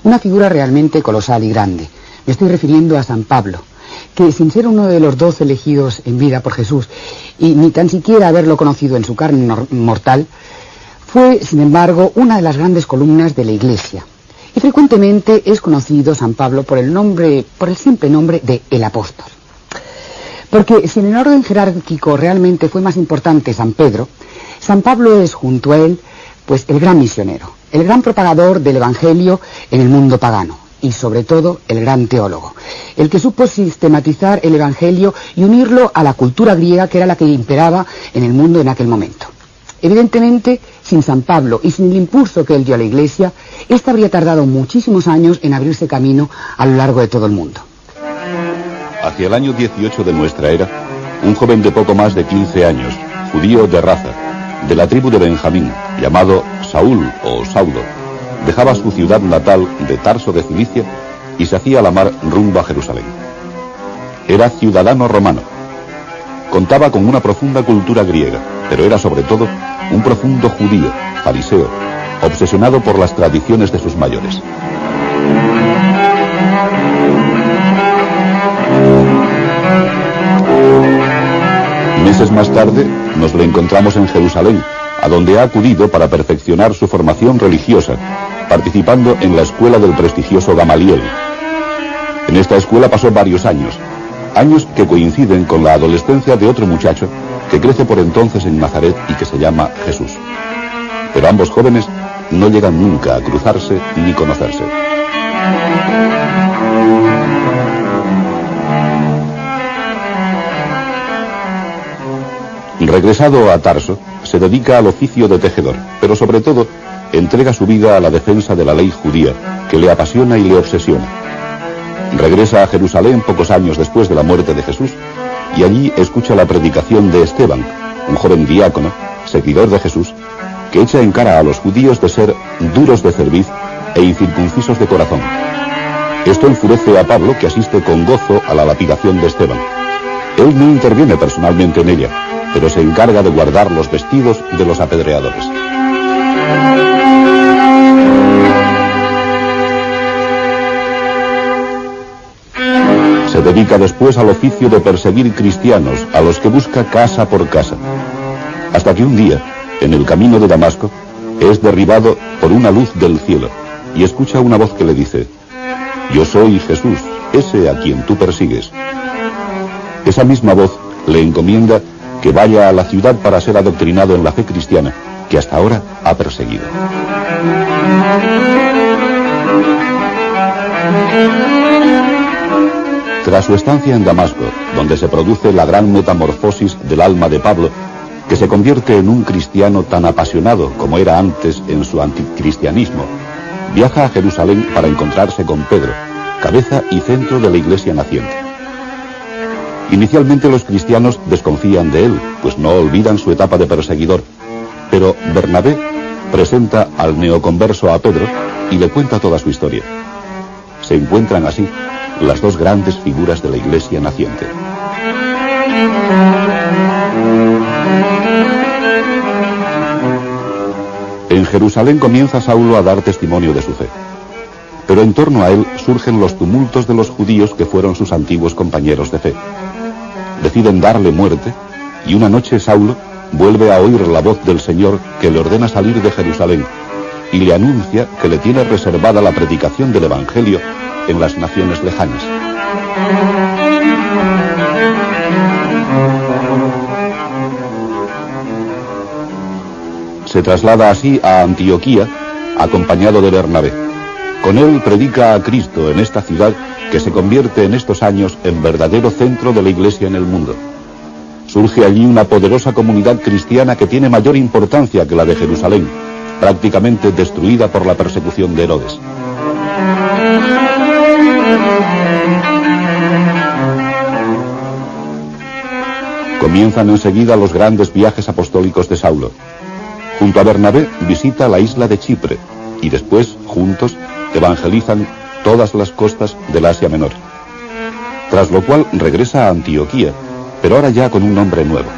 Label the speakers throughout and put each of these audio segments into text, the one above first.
Speaker 1: una figura realmente colosal y grande. Me estoy refiriendo a San Pablo, que sin ser uno de los 12 elegidos en vida por Jesús, y ni tan siquiera haberlo conocido en su carne mortal, fue, sin embargo, una de las grandes columnas de la Iglesia. Y frecuentemente es conocido San Pablo por el simple nombre de el apóstol. Porque si en el orden jerárquico realmente fue más importante San Pedro, San Pablo es, junto a él, pues el gran misionero, el gran propagador del Evangelio en el mundo pagano, y sobre todo el gran teólogo, el que supo sistematizar el Evangelio y unirlo a la cultura griega, que era la que imperaba en el mundo en aquel momento. Evidentemente, sin San Pablo y sin el impulso que él dio a la Iglesia, ésta habría tardado muchísimos años en abrirse camino a lo largo de todo el mundo.
Speaker 2: Hacia el año 18 de nuestra era, un joven de poco más de 15 años, judío de raza, de la tribu de Benjamín, llamado Saúl o Saulo, dejaba su ciudad natal de Tarso de Cilicia y se hacía a la mar rumbo a Jerusalén. Era ciudadano romano. Contaba con una profunda cultura griega, pero era sobre todo un profundo judío, fariseo, obsesionado por las tradiciones de sus mayores. Meses más tarde nos lo encontramos en Jerusalén, a donde ha acudido para perfeccionar su formación religiosa, participando en la escuela del prestigioso Gamaliel. En esta escuela pasó varios años que coinciden con la adolescencia de otro muchacho que crece por entonces en Nazaret y que se llama Jesús. Pero ambos jóvenes no llegan nunca a cruzarse ni conocerse. Regresado a Tarso, se dedica al oficio de tejedor, pero sobre todo entrega su vida a la defensa de la ley judía, que le apasiona y le obsesiona. Regresa a Jerusalén pocos años después de la muerte de Jesús, y allí escucha la predicación de Esteban, un joven diácono, seguidor de Jesús, que echa en cara a los judíos de ser duros de cerviz e incircuncisos de corazón. Esto enfurece a Pablo, que asiste con gozo a la lapidación de Esteban. Él no interviene personalmente en ella, pero se encarga de guardar los vestidos de los apedreadores. Se dedica después al oficio de perseguir cristianos, a los que busca casa por casa. Hasta que un día, en el camino de Damasco, es derribado por una luz del cielo y escucha una voz que le dice: «Yo soy Jesús, ese a quien tú persigues». Esa misma voz le encomienda que vaya a la ciudad para ser adoctrinado en la fe cristiana, que hasta ahora ha perseguido. Tras su estancia en Damasco, donde se produce la gran metamorfosis del alma de Pablo, que se convierte en un cristiano tan apasionado como era antes en su anticristianismo, viaja a Jerusalén para encontrarse con Pedro, cabeza y centro de la iglesia naciente. Inicialmente los cristianos desconfían de él, pues no olvidan su etapa de perseguidor, pero Bernabé presenta al neoconverso a Pedro y le cuenta toda su historia. Se encuentran así las dos grandes figuras de la iglesia naciente. En Jerusalén comienza Saulo a dar testimonio de su fe, pero en torno a él surgen los tumultos de los judíos que fueron sus antiguos compañeros de fe. Deciden darle muerte, y una noche Saulo vuelve a oír la voz del Señor que le ordena salir de Jerusalén y le anuncia que le tiene reservada la predicación del Evangelio en las naciones lejanas. Se traslada así a Antioquía, acompañado de Bernabé. Con él predica a Cristo en esta ciudad que se convierte en estos años en verdadero centro de la iglesia en el mundo. Surge allí una poderosa comunidad cristiana que tiene mayor importancia que la de Jerusalén, prácticamente destruida por la persecución de Herodes. Comienzan enseguida los grandes viajes apostólicos de Saulo. Junto a Bernabé visita la isla de Chipre y después, juntos, evangelizan todas las costas del Asia Menor. Tras lo cual regresa a Antioquía, pero ahora ya con un nombre nuevo: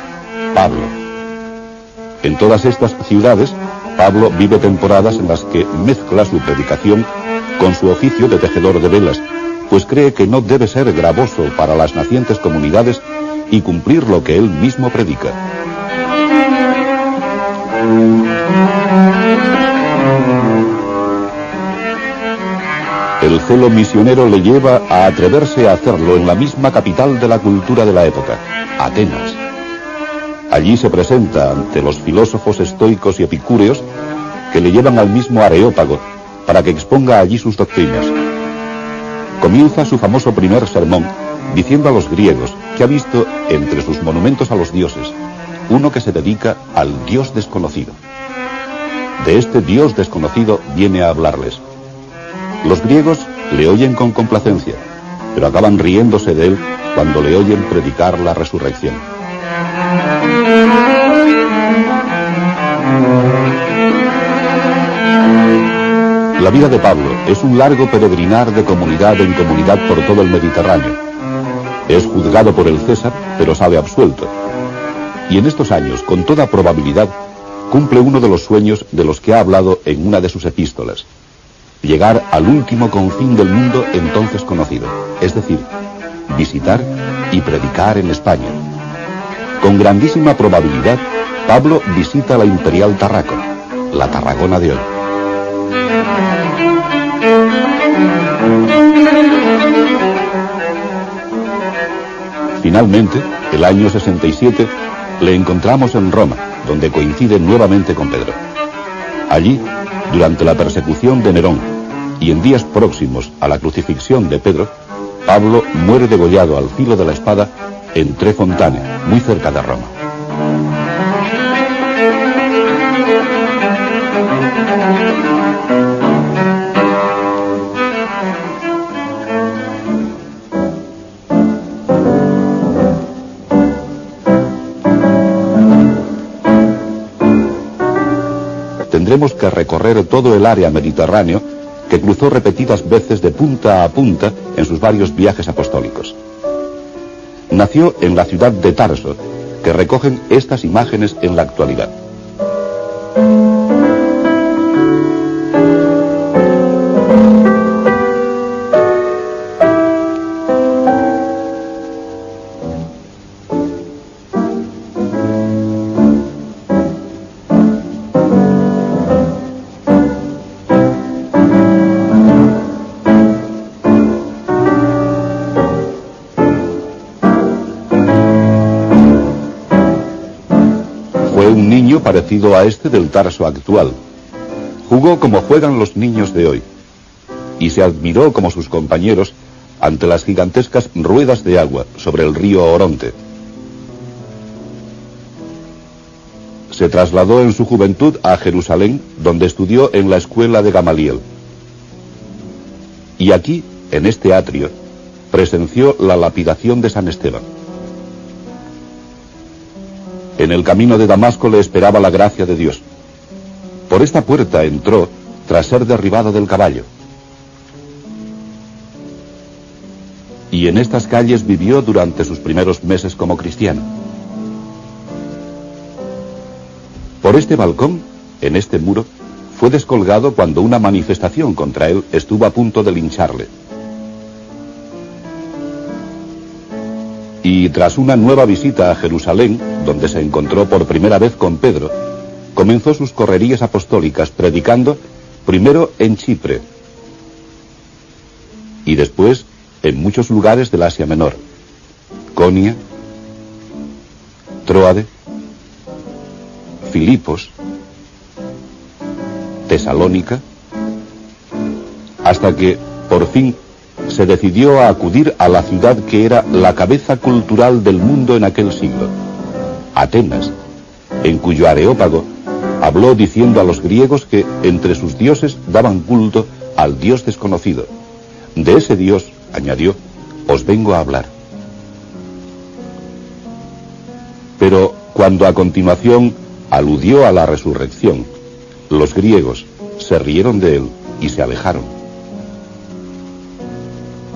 Speaker 2: Pablo. En todas estas ciudades, Pablo vive temporadas en las que mezcla su predicación con su oficio de tejedor de velas, pues cree que no debe ser gravoso para las nacientes comunidades y cumplir lo que él mismo predica. El celo misionero le lleva a atreverse a hacerlo en la misma capital de la cultura de la época, Atenas. Allí se presenta ante los filósofos estoicos y epicúreos que le llevan al mismo Areópago para que exponga allí sus doctrinas. Comienza su famoso primer sermón diciendo a los griegos que ha visto entre sus monumentos a los dioses uno que se dedica al Dios desconocido. De este Dios desconocido viene a hablarles. Los griegos le oyen con complacencia, pero acaban riéndose de él cuando le oyen predicar la resurrección. La vida de Pablo es un largo peregrinar de comunidad en comunidad por todo el Mediterráneo. Es juzgado por el César, pero sale absuelto. Y en estos años, con toda probabilidad, cumple uno de los sueños de los que ha hablado en una de sus epístolas: llegar al último confín del mundo entonces conocido, es decir, visitar y predicar en España. Con grandísima probabilidad, Pablo visita la Imperial Tarraco, la Tarragona de hoy. Finalmente, el año 67, le encontramos en Roma, donde coincide nuevamente con Pedro. Allí, durante la persecución de Nerón y en días próximos a la crucifixión de Pedro, Pablo muere degollado al filo de la espada en Tre Fontane, muy cerca de Roma. Tendremos que recorrer todo el área mediterráneo que cruzó repetidas veces de punta a punta en sus varios viajes apostólicos. Nació en la ciudad de Tarso, que recogen estas imágenes en la actualidad. Parecido a este del Tarso actual. Jugó como juegan los niños de hoy y se admiró como sus compañeros ante las gigantescas ruedas de agua sobre el río Oronte. Se trasladó en su juventud a Jerusalén, donde estudió en la escuela de Gamaliel. Y aquí, en este atrio, presenció la lapidación de San Esteban. En el camino de Damasco le esperaba la gracia de Dios. Por esta puerta entró tras ser derribado del caballo. Y en estas calles vivió durante sus primeros meses como cristiano. Por este balcón, en este muro, fue descolgado cuando una manifestación contra él estuvo a punto de lincharle. Y tras una nueva visita a Jerusalén, donde se encontró por primera vez con Pedro, comenzó sus correrías apostólicas predicando primero en Chipre y después en muchos lugares del Asia Menor: Conia, Tróade, Filipos, Tesalónica, hasta que, por fin, se decidió a acudir a la ciudad que era la cabeza cultural del mundo en aquel siglo, Atenas, en cuyo Areópago habló diciendo a los griegos que entre sus dioses daban culto al Dios desconocido. De ese Dios, añadió, os vengo a hablar. Pero cuando a continuación aludió a la resurrección, los griegos se rieron de él y se alejaron.